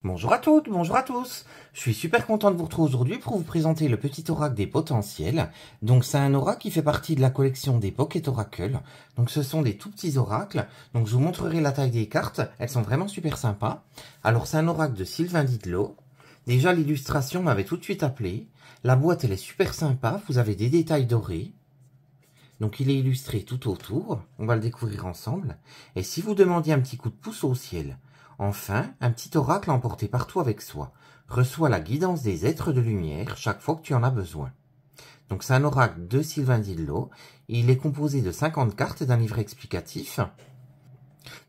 Bonjour à toutes, bonjour à tous. Je suis super content de vous retrouver aujourd'hui pour vous présenter le petit oracle des potentiels. Donc c'est un oracle qui fait partie de la collection des Pocket Oracle. Donc ce sont des tout petits oracles. Donc je vous montrerai la taille des cartes, elles sont vraiment super sympas. Alors c'est un oracle de Sylvain Didlot. Déjà l'illustration m'avait tout de suite appelé. La boîte elle est super sympa, vous avez des détails dorés. Donc il est illustré tout autour, on va le découvrir ensemble. Et si vous demandiez un petit coup de pouce au ciel, enfin, un petit oracle emporté partout avec soi, reçoit la guidance des êtres de lumière chaque fois que tu en as besoin. Donc c'est un oracle de Sylvain Didlot, il est composé de 50 cartes d'un livret explicatif.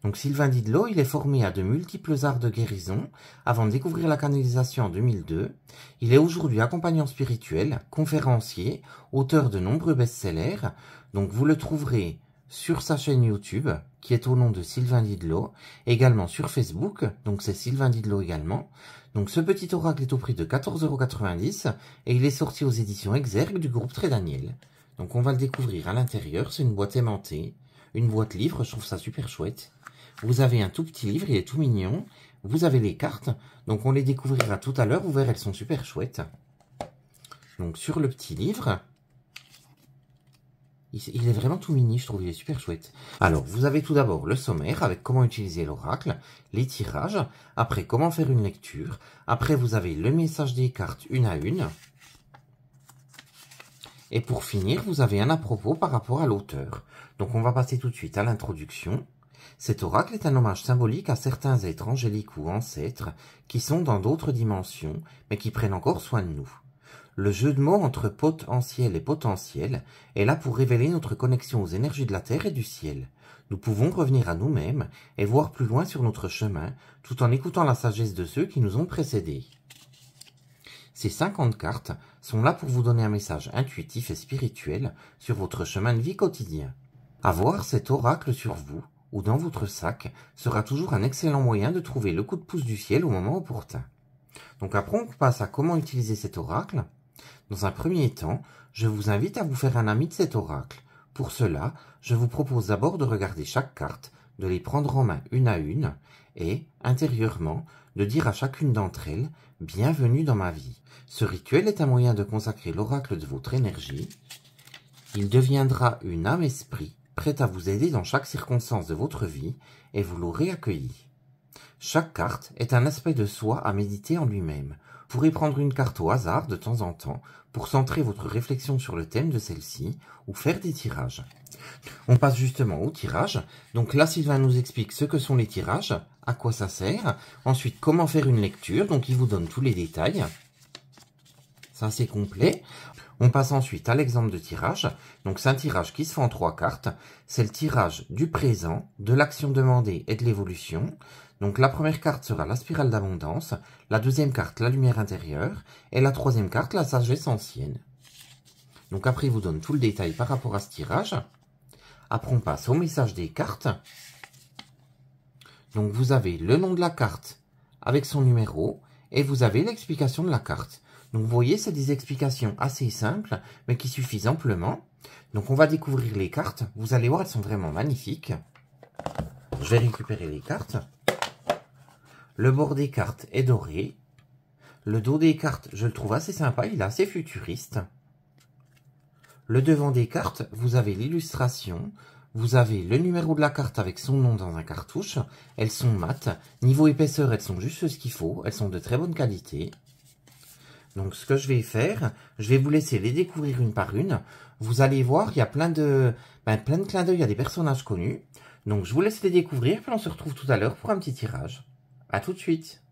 Donc Sylvain Didlot, il est formé à de multiples arts de guérison avant de découvrir la canalisation en 2002. Il est aujourd'hui accompagnant spirituel, conférencier, auteur de nombreux best-sellers. Donc vous le trouverez sur sa chaîne YouTube, qui est au nom de Sylvain Didlot, également sur Facebook, donc c'est Sylvain Didlot également. Donc ce petit oracle est au prix de 14,90 € et il est sorti aux éditions Exergue du groupe Très Daniel. Donc on va le découvrir à l'intérieur, c'est une boîte aimantée, une boîte livre, je trouve ça super chouette. Vous avez un tout petit livre, il est tout mignon. Vous avez les cartes, donc on les découvrira tout à l'heure, vous verrez, elles sont super chouettes. Donc sur le petit livre, il est vraiment tout mini, je trouve, il est super chouette. Alors, vous avez tout d'abord le sommaire avec comment utiliser l'oracle, les tirages, après comment faire une lecture, après vous avez le message des cartes une à une, et pour finir, vous avez un à propos par rapport à l'auteur. Donc on va passer tout de suite à l'introduction. Cet oracle est un hommage symbolique à certains êtres angéliques ou ancêtres qui sont dans d'autres dimensions, mais qui prennent encore soin de nous. Le jeu de mots entre potentiel et potentiel est là pour révéler notre connexion aux énergies de la Terre et du ciel. Nous pouvons revenir à nous-mêmes et voir plus loin sur notre chemin, tout en écoutant la sagesse de ceux qui nous ont précédés. Ces 50 cartes sont là pour vous donner un message intuitif et spirituel sur votre chemin de vie quotidien. Avoir cet oracle sur vous ou dans votre sac sera toujours un excellent moyen de trouver le coup de pouce du ciel au moment opportun. Donc après on passe à comment utiliser cet oracle. Dans un premier temps, je vous invite à vous faire un ami de cet oracle. Pour cela, je vous propose d'abord de regarder chaque carte, de les prendre en main une à une et, intérieurement, de dire à chacune d'entre elles « Bienvenue dans ma vie ». Ce rituel est un moyen de consacrer l'oracle de votre énergie. Il deviendra une âme-esprit prête à vous aider dans chaque circonstance de votre vie et vous l'aurez accueilli. Chaque carte est un aspect de soi à méditer en lui-même. Vous pourrez prendre une carte au hasard de temps en temps pour centrer votre réflexion sur le thème de celle-ci ou faire des tirages. On passe justement au tirage. Donc là, Sylvain nous explique ce que sont les tirages, à quoi ça sert. Ensuite, comment faire une lecture. Donc il vous donne tous les détails. Ça, c'est complet. On passe ensuite à l'exemple de tirage. Donc c'est un tirage qui se fait en 3 cartes. C'est le tirage du présent, de l'action demandée et de l'évolution. Donc la première carte sera la spirale d'abondance, la deuxième carte la lumière intérieure et la troisième carte la sagesse ancienne. Donc après il vous donne tout le détail par rapport à ce tirage. Après on passe au message des cartes. Donc vous avez le nom de la carte avec son numéro et vous avez l'explication de la carte. Donc vous voyez, c'est des explications assez simples, mais qui suffisent amplement. Donc on va découvrir les cartes. Vous allez voir, elles sont vraiment magnifiques. Je vais récupérer les cartes. Le bord des cartes est doré. Le dos des cartes, je le trouve assez sympa, il est assez futuriste. Le devant des cartes, vous avez l'illustration. Vous avez le numéro de la carte avec son nom dans un cartouche. Elles sont mates. Niveau épaisseur, elles sont juste ce qu'il faut. Elles sont de très bonne qualité. Donc ce que je vais faire, je vais vous laisser les découvrir une par une. Vous allez voir, il y a plein de clins d'œil à des personnages connus. Donc je vous laisse les découvrir, puis on se retrouve tout à l'heure pour un petit tirage. A tout de suite.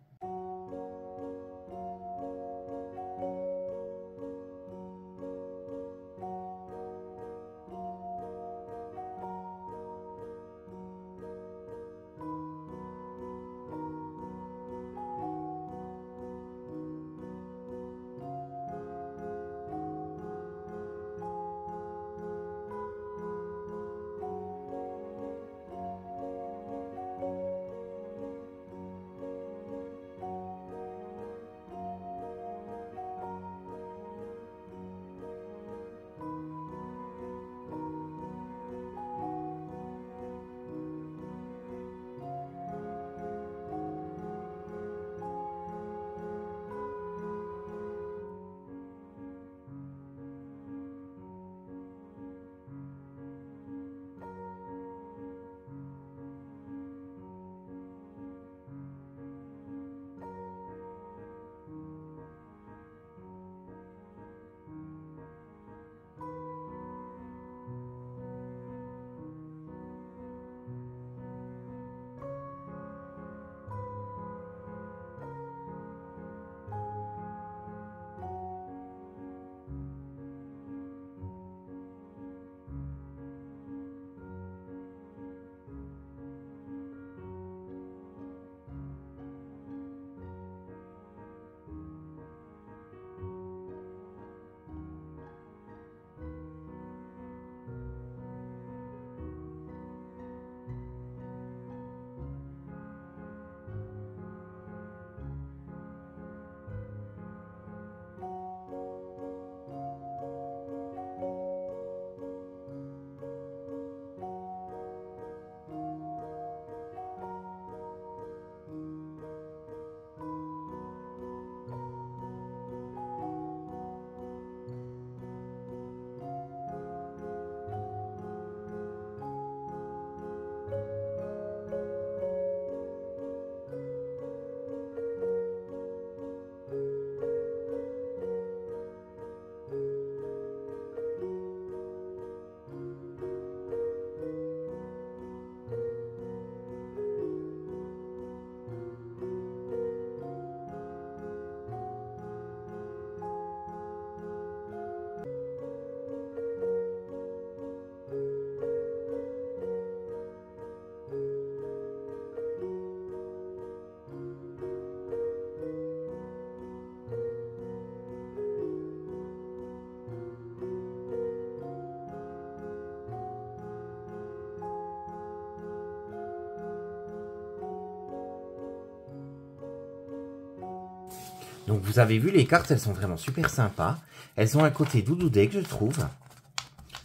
Donc vous avez vu, les cartes, elles sont vraiment super sympas. Elles ont un côté doudou deck, je trouve.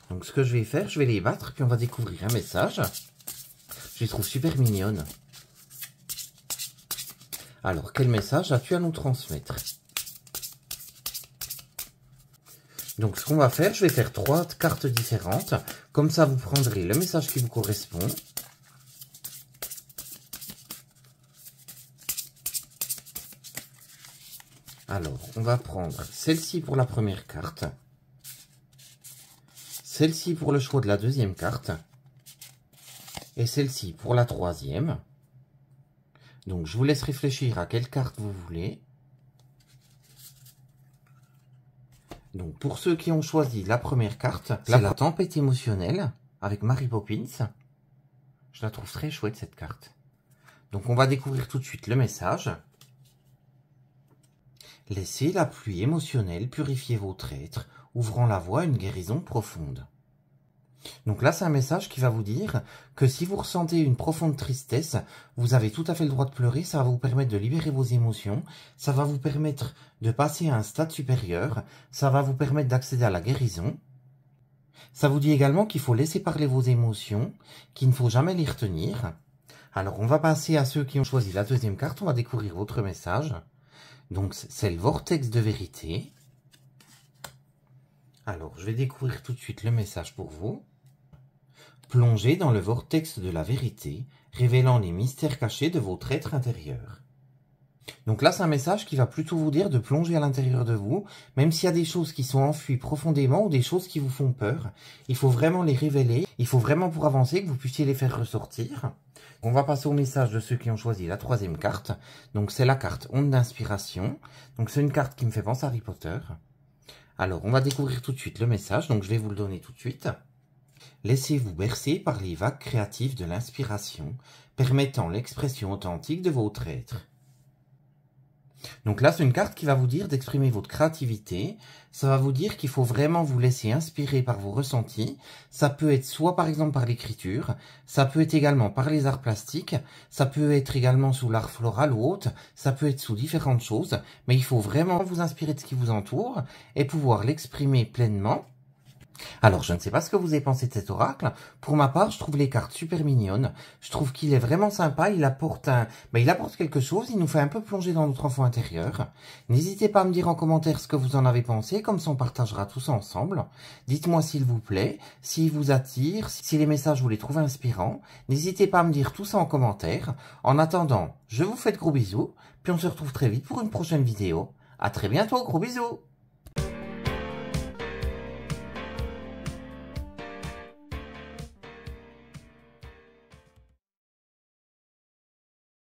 Donc ce que je vais faire, je vais les battre, puis on va découvrir un message. Je les trouve super mignonnes. Alors, quel message as-tu à nous transmettre? Donc ce qu'on va faire, je vais faire 3 cartes différentes. Comme ça, vous prendrez le message qui vous correspond. Alors, on va prendre celle-ci pour la première carte. Celle-ci pour le choix de la deuxième carte. Et celle-ci pour la troisième. Donc, je vous laisse réfléchir à quelle carte vous voulez. Donc, pour ceux qui ont choisi la première carte, c'est la tempête émotionnelle avec Mary Poppins. Je la trouve très chouette, cette carte. Donc, on va découvrir tout de suite le message. Laissez la pluie émotionnelle purifier votre être, ouvrant la voie à une guérison profonde. Donc là, c'est un message qui va vous dire que si vous ressentez une profonde tristesse, vous avez tout à fait le droit de pleurer, ça va vous permettre de libérer vos émotions, ça va vous permettre de passer à un stade supérieur, ça va vous permettre d'accéder à la guérison. Ça vous dit également qu'il faut laisser parler vos émotions, qu'il ne faut jamais les retenir. Alors, on va passer à ceux qui ont choisi la deuxième carte, on va découvrir votre message. Donc, c'est le vortex de vérité. Alors, je vais découvrir tout de suite le message pour vous. Plongez dans le vortex de la vérité, révélant les mystères cachés de votre être intérieur. Donc là, c'est un message qui va plutôt vous dire de plonger à l'intérieur de vous, même s'il y a des choses qui sont enfuies profondément ou des choses qui vous font peur. Il faut vraiment les révéler, il faut vraiment pour avancer que vous puissiez les faire ressortir. On va passer au message de ceux qui ont choisi la troisième carte. Donc c'est la carte Onde d'inspiration. Donc c'est une carte qui me fait penser à Harry Potter. Alors, on va découvrir tout de suite le message, donc je vais vous le donner tout de suite. Laissez-vous bercer par les vagues créatives de l'inspiration, permettant l'expression authentique de votre être. Donc là, c'est une carte qui va vous dire d'exprimer votre créativité. Ça va vous dire qu'il faut vraiment vous laisser inspirer par vos ressentis. Ça peut être soit par exemple par l'écriture, ça peut être également par les arts plastiques, ça peut être également sous l'art floral ou autre, ça peut être sous différentes choses, mais il faut vraiment vous inspirer de ce qui vous entoure et pouvoir l'exprimer pleinement. Alors, je ne sais pas ce que vous avez pensé de cet oracle. Pour ma part, je trouve les cartes super mignonnes. Je trouve qu'il est vraiment sympa. Il apporte quelque chose. Il nous fait un peu plonger dans notre enfant intérieur. N'hésitez pas à me dire en commentaire ce que vous en avez pensé. Comme ça, on partagera tous ensemble. Dites-moi s'il vous plaît, s'il vous attire, si les messages vous les trouvez inspirants. N'hésitez pas à me dire tout ça en commentaire. En attendant, je vous fais de gros bisous. Puis on se retrouve très vite pour une prochaine vidéo. À très bientôt. Gros bisous.